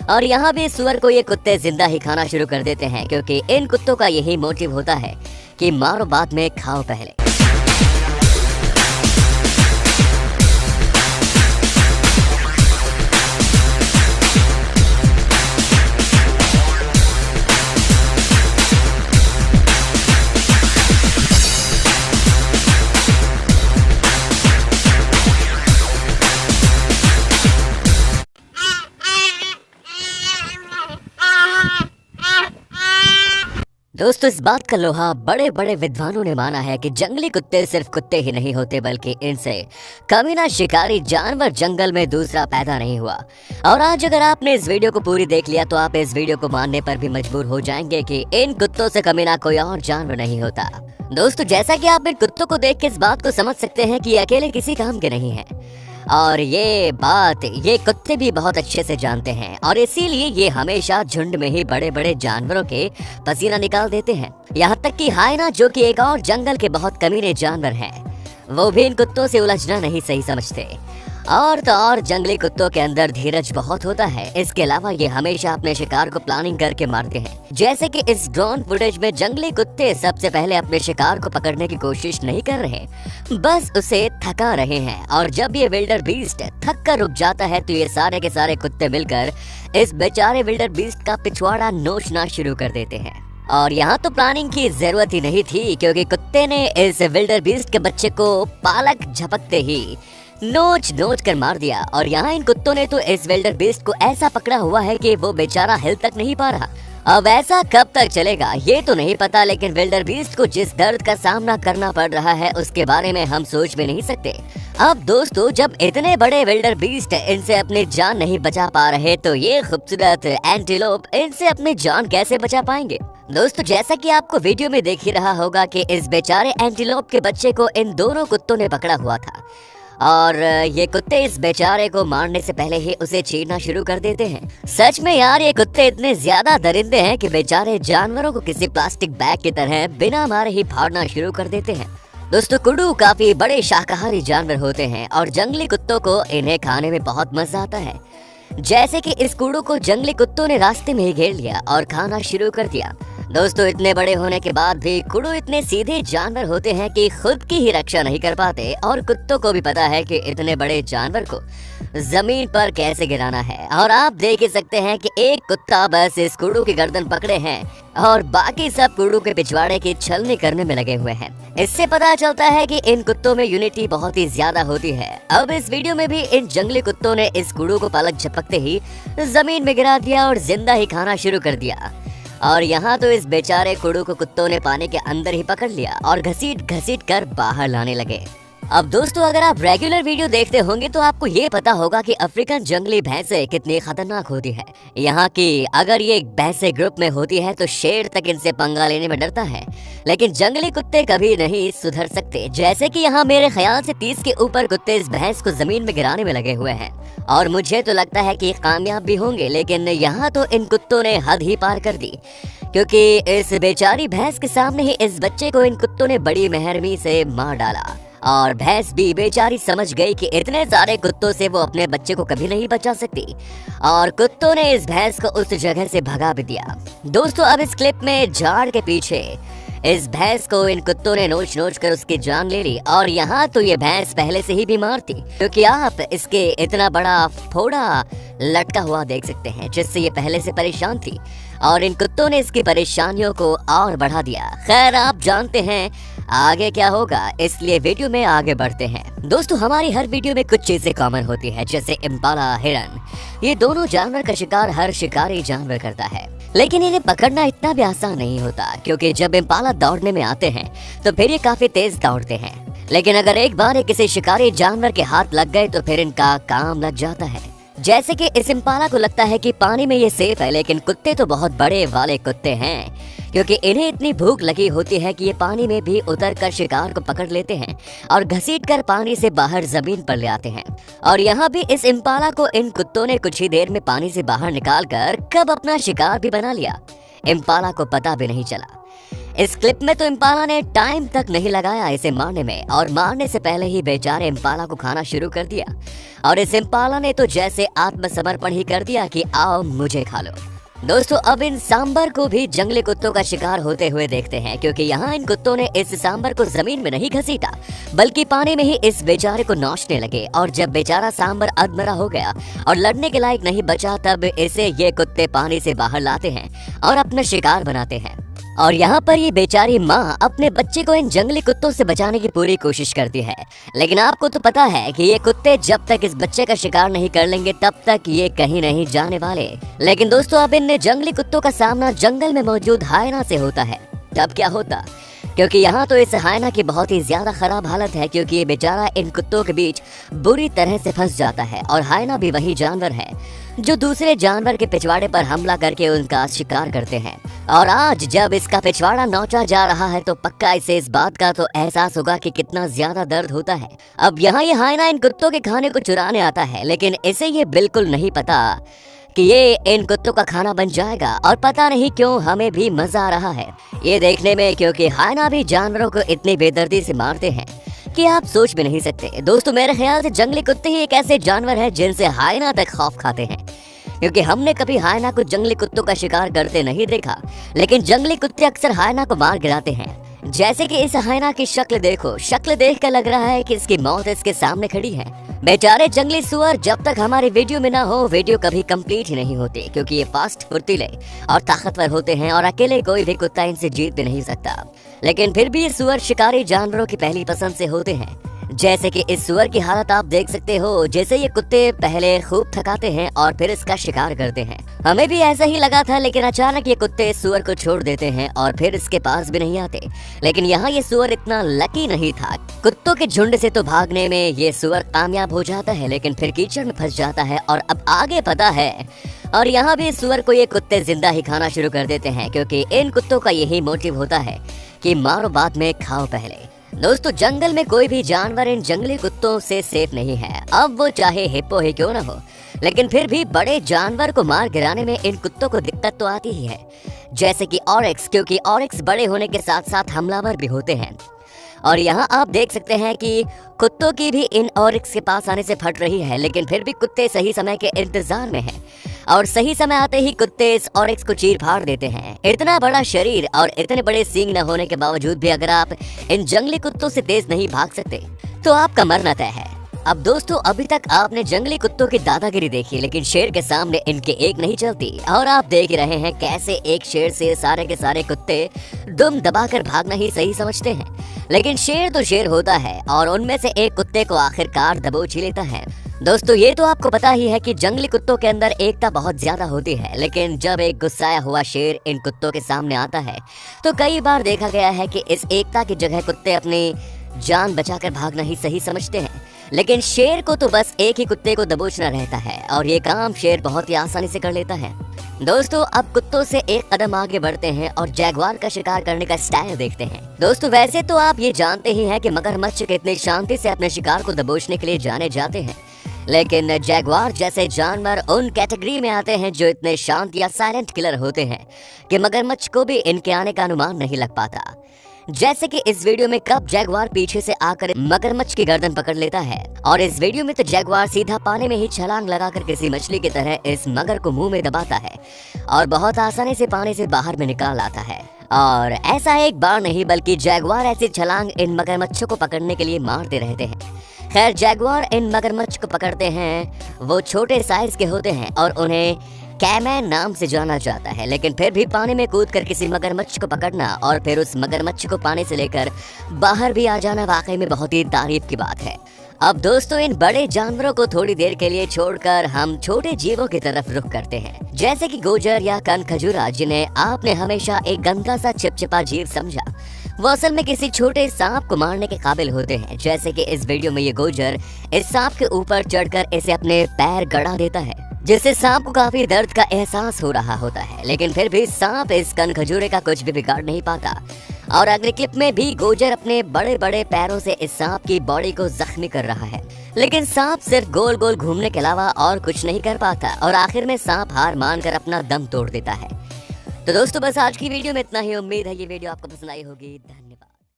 और यहाँ भी सुअर को ये कुत्ते जिंदा ही खाना शुरू कर देते हैं, क्योंकि इन कुत्तों का यही मोटिव होता है कि मारो बाद में खाओ पहले। दोस्तों, इस बात का लोहा बड़े बड़े विद्वानों ने माना है कि जंगली कुत्ते सिर्फ कुत्ते ही नहीं होते, बल्कि इनसे कमीना शिकारी जानवर जंगल में दूसरा पैदा नहीं हुआ। और आज अगर आपने इस वीडियो को पूरी देख लिया तो आप इस वीडियो को मानने पर भी मजबूर हो जाएंगे कि इन कुत्तों से कमीना कोई और जानवर नहीं होता। दोस्तों, जैसा कि आप इन कुत्तों को देख के इस बात को समझ सकते हैं कि ये अकेले किसी काम के नहीं है, और ये बात ये कुत्ते भी बहुत अच्छे से जानते हैं, और इसीलिए ये हमेशा झुंड में ही बड़े बड़े जानवरों के पसीना निकाल देते हैं। यहाँ तक कि हाइना, जो कि एक और जंगल के बहुत कमीने जानवर हैं, वो भी इन कुत्तों से उलझना नहीं सही समझते। और तो और जंगली कुत्तों के अंदर धीरज बहुत होता है। इसके अलावा ये हमेशा अपने शिकार को प्लानिंग करके मारते हैं। जैसे कि इस ड्रोन फुटेज में जंगली कुत्ते सबसे पहले अपने शिकार को पकड़ने की कोशिश नहीं कर रहे, बस उसे थका रहे हैं। और जब ये विल्डर बीस्ट थक कर रुक जाता है तो ये सारे के सारे कुत्ते मिलकर इस बेचारे विल्डर बीस्ट का पिछवाड़ा नोचना शुरू कर देते हैं। और यहाँ तो प्लानिंग की जरूरत ही नहीं थी, क्योंकि कुत्ते ने इस विल्डर बीस्ट के बच्चे को पालक झपकते ही नोच नोच कर मार दिया। और यहाँ इन कुत्तों ने तो इस विल्डर बीस्ट को ऐसा पकड़ा हुआ है कि वो बेचारा हिल तक नहीं पा रहा। अब ऐसा कब तक चलेगा ये तो नहीं पता, लेकिन विल्डर बीस्ट को जिस दर्द का सामना करना पड़ रहा है उसके बारे में हम सोच भी नहीं सकते। अब दोस्तों, जब इतने बड़े विल्डर बीस्ट इनसे अपनी जान नहीं बचा पा रहे तो ये खूबसूरत एंटीलोप इनसे अपनी जान कैसे बचा पाएंगे। दोस्तों, जैसा कि आपको वीडियो में देख ही रहा होगा कि इस बेचारे एंटीलोप के बच्चे को इन दोनों कुत्तों ने पकड़ा हुआ था, और ये कुत्ते इस बेचारे को मारने से पहले ही उसे चीरना शुरू कर देते हैं। सच में यार, ये कुत्ते इतने ज्यादा दरिंदे हैं कि बेचारे जानवरों को किसी प्लास्टिक बैग की तरह बिना मारे ही फाड़ना शुरू कर देते हैं। दोस्तों, कुडू काफी बड़े शाकाहारी जानवर होते हैं और जंगली कुत्तों को इन्हें खाने में बहुत मजा आता है। जैसे कि इस कुडू को जंगली कुत्तों ने रास्ते में ही घेर लिया और खाना शुरू कर दिया। दोस्तों, इतने बड़े होने के बाद भी कुडू इतने सीधे जानवर होते हैं कि खुद की ही रक्षा नहीं कर पाते, और कुत्तों को भी पता है कि इतने बड़े जानवर को जमीन पर कैसे गिराना है। और आप देख ही सकते हैं कि एक कुत्ता बस इस कुडू की गर्दन पकड़े हैं और बाकी सब कुडू के पिछवाड़े की छलनी करने में लगे हुए हैं। इससे पता चलता है कि इन कुत्तों में यूनिटी बहुत ही ज्यादा होती है। अब इस वीडियो में भी इन जंगली कुत्तों ने इस कुडू को पालक झपकते ही जमीन में गिरा दिया और जिंदा ही खाना शुरू कर दिया। और यहाँ तो इस बेचारे कुडू को कुत्तों ने पानी के अंदर ही पकड़ लिया और घसीट घसीट कर बाहर लाने लगे। अब दोस्तों, अगर आप रेगुलर वीडियो देखते होंगे तो आपको ये पता होगा कि अफ्रीकन जंगली भैंसें कितनी खतरनाक होती है। यहाँ की अगर ये भैंसें ग्रुप में होती है तो शेर तक इनसे पंगा लेने में डरता है, लेकिन जंगली कुत्ते कभी नहीं सुधर सकते। जैसे कि यहाँ मेरे ख्याल से 30 के ऊपर कुत्ते इस भैंस को जमीन में गिराने में लगे हुए हैं, और मुझे तो लगता है कि कामयाब भी होंगे। लेकिन यहाँ तो इन कुत्तों ने हद ही पार कर दी, क्योंकि इस बेचारी भैंस के सामने ही इस बच्चे को इन कुत्तों ने बड़ी मेहरबानी से मार डाला। और भैंस भी बेचारी समझ गई कि इतने सारे कुत्तों से वो अपने बच्चे को कभी नहीं बचा सकती, और कुत्तों ने इस भैंस को उस जगह से भगा भी दिया। दोस्तों, अब इस क्लिप में झाड़ के पीछे इस भैंस को इन कुत्तों ने नोच नोच कर उसकी जान ले ली। और यहाँ तो ये भैंस पहले से ही बीमार थी, क्योंकि आप इसके इतना बड़ा फोड़ा लटका हुआ देख सकते हैं, जिससे ये पहले से परेशान थी, और इन कुत्तों ने इसकी परेशानियों को और बढ़ा दिया। खैर, आप जानते हैं आगे क्या होगा, इसलिए वीडियो में आगे बढ़ते हैं। दोस्तों, हमारी हर वीडियो में कुछ चीजें कॉमन होती है, जैसे इम्पाला, हिरन। ये दोनों जानवर का शिकार हर शिकारी जानवर करता है, लेकिन इन्हें पकड़ना इतना भी आसान नहीं होता, क्योंकि जब इम्पाला दौड़ने में आते हैं तो फिर ये काफी तेज दौड़ते हैं। लेकिन अगर एक बार ये किसी शिकारी जानवर के हाथ लग गए तो फिर इनका काम लग जाता है। जैसे कि इस इम्पाला को लगता है कि पानी में ये सेफ है, लेकिन कुत्ते तो बहुत बड़े वाले कुत्ते हैं, क्योंकि इन्हें इतनी भूख लगी होती है कि ये पानी में भी उतर कर शिकार को पकड़ लेते हैं और घसीट कर पानी से बाहर जमीन पर ले आते हैं। और यहाँ भी इस इम्पाला को इन कुत्तों ने कुछ ही देर में पानी से बाहर निकाल कर कब अपना शिकार भी बना लिया, इम्पाला को पता भी नहीं चला। इस क्लिप में तो इम्पाला ने टाइम तक नहीं लगाया इसे मारने में और मारने से पहले ही बेचारे इम्पाला को खाना शुरू कर दिया और इस इम्पाला ने तो जैसे आत्मसमर्पण ही कर दिया कि आओ मुझे खा लो। दोस्तों अब इन सांबर को भी जंगली कुत्तों का शिकार होते हुए देखते हैं, क्योंकि यहाँ इन कुत्तों ने इस सांबर को जमीन में नहीं घसीटा बल्कि पानी में ही इस बेचारे को नोचने लगे और जब बेचारा सांबर अधमरा हो गया और लड़ने के लायक नहीं बचा तब इसे ये कुत्ते पानी से बाहर लाते हैं और अपना शिकार बनाते हैं। और यहाँ पर ये बेचारी माँ अपने बच्चे को इन जंगली कुत्तों से बचाने की पूरी कोशिश करती है, लेकिन आपको तो पता है कि ये कुत्ते जब तक इस बच्चे का शिकार नहीं कर लेंगे तब तक ये कहीं नहीं जाने वाले। लेकिन दोस्तों अब इन जंगली कुत्तों का सामना जंगल में मौजूद हायना से होता है। तब क्या होता, क्योंकि यहाँ तो इस हायना की बहुत ही ज्यादा खराब हालत है, क्योंकि ये बेचारा इन कुत्तों के बीच बुरी तरह से फंस जाता है और हायना भी वही जानवर है जो दूसरे जानवर के पिछवाड़े पर हमला करके उनका शिकार करते हैं। और आज जब इसका पिछवाड़ा नोचा जा रहा है तो पक्का इसे इस बात का तो एहसास होगा कि कितना ज्यादा दर्द होता है। अब यहाँ ये हायना इन कुत्तों के खाने को चुराने आता है, लेकिन इसे ये बिल्कुल नहीं पता कि ये इन कुत्तों का खाना बन जाएगा और पता नहीं क्यों हमें भी मजा आ रहा है ये देखने में, क्योंकि हायना भी जानवरों को इतनी बेदर्दी से मारते हैं कि आप सोच भी नहीं सकते। दोस्तों मेरे ख्याल से जंगली कुत्ते ही एक ऐसे जानवर है जिनसे हायना तक खौफ खाते हैं, क्योंकि हमने कभी हायना को जंगली कुत्तों का शिकार करते नहीं देखा, लेकिन जंगली कुत्ते अक्सर हायना को मार गिराते हैं। जैसे कि इस हायना की शक्ल देखो, शक्ल देख कर लग रहा है कि इसकी मौत इसके सामने खड़ी है। बेचारे जंगली सुअर जब तक हमारी वीडियो में ना हो वीडियो कभी कंप्लीट ही नहीं होती, क्योंकि ये फास्ट, फुर्तीले और ताकतवर होते हैं और अकेले कोई भी कुत्ता इनसे जीत भी नहीं सकता। लेकिन फिर भी ये सुअर शिकारी जानवरों की पहली पसंद से होते हैं। जैसे कि इस सुअर की हालत आप देख सकते हो, जैसे ये कुत्ते पहले खूब थकाते हैं और फिर इसका शिकार करते हैं। हमें भी ऐसा ही लगा था, लेकिन अचानक ये कुत्ते इस सुअर को छोड़ देते हैं और फिर इसके पास भी नहीं आते। लेकिन यहाँ ये सुअर इतना लकी नहीं था। कुत्तों के झुंड से तो भागने में ये सुअर कामयाब हो जाता है, लेकिन फिर कीचड़ में फंस जाता है और अब आगे पता है। और यहाँ भी सुअर को ये कुत्ते जिंदा ही खाना शुरू कर देते हैं, क्योंकि इन कुत्तों का यही मोटिव होता है कि मारो बाद में खाओ पहले। दोस्तों जंगल में कोई भी जानवर इन जंगली कुत्तों से सेफ नहीं है, अब वो चाहे हिप्पो ही क्यों ना हो। लेकिन फिर भी बड़े जानवर को मार गिराने में इन कुत्तों को दिक्कत तो आती ही है, जैसे कि ऑरिक्स, क्योंकि ऑरिक्स बड़े होने के साथ साथ हमलावर भी होते हैं। और यहाँ आप देख सकते हैं कि कुत्तों की भी इन ऑरिक्स के पास आने से फट रही है, लेकिन फिर भी कुत्ते सही समय के इंतजार में हैं और सही समय आते ही कुत्ते इस ऑरिक्स को चीर फाड़ देते हैं। इतना बड़ा शरीर और इतने बड़े सींग न होने के बावजूद भी अगर आप इन जंगली कुत्तों से तेज नहीं भाग सकते तो आपका मरना तय है। अब दोस्तों अभी तक आपने जंगली कुत्तों की दादागिरी देखी, लेकिन शेर के सामने इनके एक नहीं चलती। और आप देख रहे हैं कैसे एक शेर से सारे के सारे कुत्ते दुम दबाकर भागना ही सही समझते हैं, लेकिन शेर तो शेर होता है और उनमें से एक कुत्ते को आखिरकार दबोच ही लेता है। दोस्तों ये तो आपको पता ही है कि जंगली कुत्तों के अंदर एकता बहुत ज्यादा होती है, लेकिन जब एक गुस्साया हुआ शेर इन कुत्तों के सामने आता है तो कई बार देखा गया है कि इस एकता की जगह कुत्ते अपनी जान बचाकर भागना ही सही समझते हैं। लेकिन शेर को तो बस एक ही कुत्ते को दबोचना रहता है और ये काम शेर बहुत ही आसानी से कर लेता है। दोस्तों अब कुत्तों से एक कदम आगे बढ़ते हैं और जैगुआर का शिकार करने का स्टाइल देखते हैं। दोस्तों वैसे तो आप ये जानते ही हैं कि मगरमच्छ कितनी शांति से अपने शिकार को दबोचने के लिए जाने जाते हैं, लेकिन जैगुआर जैसे जानवर उन कैटेगरी में आते हैं जो इतने शांत या साइलेंट किलर होते हैं कि मगरमच्छ को भी इनके आने का अनुमान नहीं लग पाता। जैसे कि इस वीडियो में कब जैगुआर पीछे से आकर मगरमच्छ की गर्दन पकड़ लेता है और इस वीडियो में तो जैगुआर सीधा पानी में ही छलांग लगाकर किसी मछली की तरह इस मगर को मुंह में दबाता है और बहुत आसानी से पानी से बाहर में निकाल आता है। और ऐसा एक बार नहीं बल्कि जैगुआर ऐसी छलांग इन मगरमच्छों को पकड़ने के लिए मारते रहते हैं। खैर जैगुआर इन मगरमच्छ को पकड़ते हैं, वो छोटे साइज के होते हैं और उन्हें कैमैन नाम से जाना जाता है, लेकिन फिर भी पानी में कूदकर किसी मगरमच्छ को पकड़ना और फिर उस मगरमच्छ को पानी से लेकर बाहर भी आ जाना वाकई में बहुत ही तारीफ की बात है। अब दोस्तों इन बड़े जानवरों को थोड़ी देर के लिए छोड़कर हम छोटे जीवों की तरफ रुख करते हैं, जैसे कि गोजर या कनखजूरा, जिन्हें आपने हमेशा एक गंदा सा चिपचिपा जीव समझा। वो असल में किसी छोटे सांप को मारने के काबिल होते हैं। जैसे कि इस वीडियो में ये गोजर इस सांप के ऊपर चढ़कर इसे अपने पैर गड़ा देता है, जिससे सांप को काफी दर्द का एहसास हो रहा होता है, लेकिन फिर भी सांप इस कनखजूरे का कुछ भी बिगाड़ नहीं पाता। और अगले क्लिप में भी गोजर अपने बड़े बड़े पैरों से इस सांप की बॉडी को जख्मी कर रहा है, लेकिन सांप सिर्फ गोल गोल घूमने के अलावा और कुछ नहीं कर पाता और आखिर में सांप हार मानकर अपना दम तोड़ देता है। तो दोस्तों बस आज की वीडियो में इतना ही। उम्मीद है ये वीडियो आपको पसंद आई होगी। धन्यवाद।